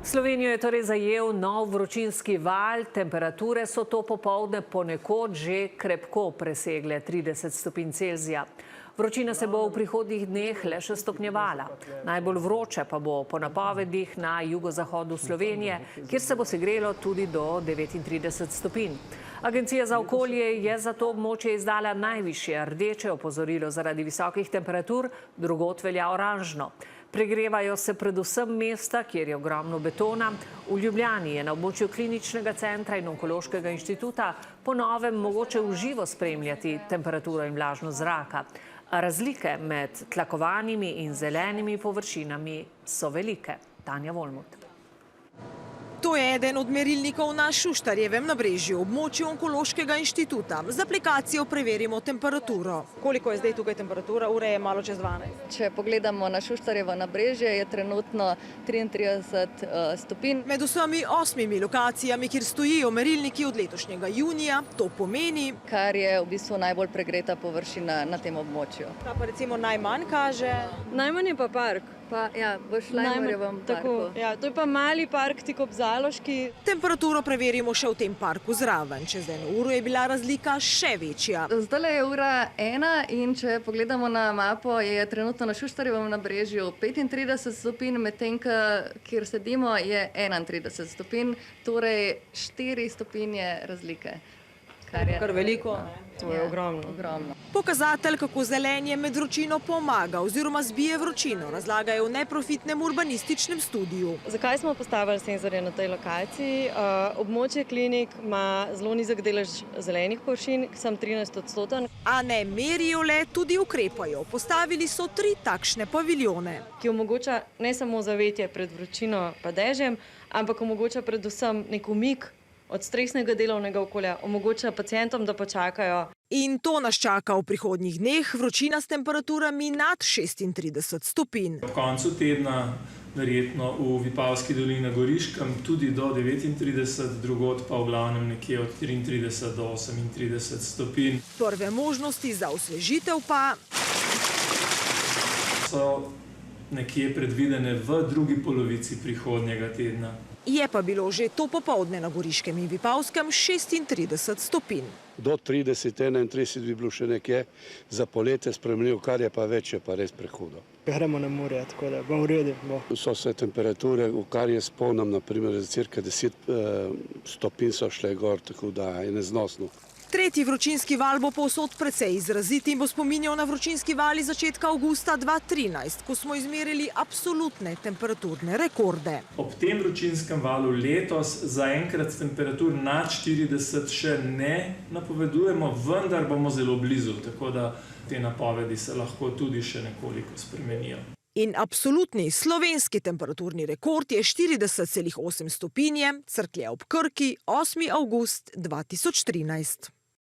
Slovenijo je torej zajel nov vročinski val, temperature so to popoldne ponekod že krepko presegle 30 stopinj Celzija. Vročina se bo v prihodnjih dneh le še stopnjevala. Najbolj vroče pa bo po napovedih na jugozahodu Slovenije, kjer se bo segrelo tudi do 39 stopinj. Agencija za okolje je za to območje izdala najvišje rdeče opozorilo zaradi visokih temperatur, drugod velja oranžno. Pregrevajo se predvsem mesta, kjer je ogromno betona. V Ljubljani je na območju kliničnega centra in onkološkega inštituta po novem mogoče v živo spremljati temperaturo in vlažnost zraka. Razlike med tlakovanimi in zelenimi površinami so velike. Tanja Volmut. To je eden od merilnikov na Šuštarjevem nabrežju, območju onkološkega inštituta. Z aplikacijo preverimo temperaturo. Koliko je zdaj tukaj temperatura? Ure je malo čez 12. Če pogledamo na Šuštarjevo nabrežje, je trenutno 33 stopinj. Med vsemi 8 lokacijami, kjer stojijo merilniki od letošnjega junija, to pomeni, kar je v bistvu najbolj pregreta površina na tem območju. Ta pa recimo najmanj kaže. Najmanj je pa park. Ja, v Šlajmorjevem parku. Ja, to je pa mali park, tik ob Zaloški. Temperaturo preverimo še v tem parku zraven. Čez eno uro je bila razlika še večja. Zdaj je ura 1 in če pogledamo na mapo, je trenutno na Šuštarjevem nabrežju 35 stopinj, medtem kjer sedimo je 31 stopinj, torej 4 stopinje razlike. Kar veliko. To je ogromno. Pokazatelj, kako zelenje med vročino pomaga oziroma zbije vročino, razlagajo v neprofitnem urbanističnem studiu. Zakaj smo postavili senzorje na tej lokaciji? Območje klinik ima zelo nizek delež zelenih površin, samo 13%. A ne merijo le, tudi ukrepajo. Postavili so 3 takšne paviljone. Ki omogoča ne samo zavetje pred vročino pa dežjem, ampak omogoča predvsem nek umik od stresnega delovnega okolja, omogoča pacientom, da počakajo. In to nas čaka v prihodnjih dneh, vročina s temperaturami nad 36 stopinj. Ob koncu tedna, verjetno v Vipavski dolini na Goriškem, tudi do 39, drugod pa v glavnem nekje od 33 do 38 stopinj. Prve možnosti za osvežitev pa so nekje predvidene v drugi polovici prihodnjega tedna. Je pa bilo že to popoldne na Goriškem in Vipavskem 36 stopinj. Do 30, 31 bi bilo še nekje za poletje sprejemljivo, kar je pa več, je pa res prehudo. Gremo na morje, tako da bo v redu. So se temperature, v kar je spomnim, naprimer, cirka 10 stopinj so šle gor, tako da je neznosno. Tretji vročinski val bo povsod precej izrazit in bo spominjal na vročinski val iz začetka avgusta 2013, ko smo izmerili absolutne temperaturne rekorde. Ob tem vročinskem valu letos zaenkrat temperatur nad 40 še ne napovedujemo, vendar bomo zelo blizu, tako da te napovedi se lahko tudi še nekoliko spremenijo. In absolutni slovenski temperaturni rekord je 40,8 stopinje, Cerklje ob Krki, 8. avgust 2013.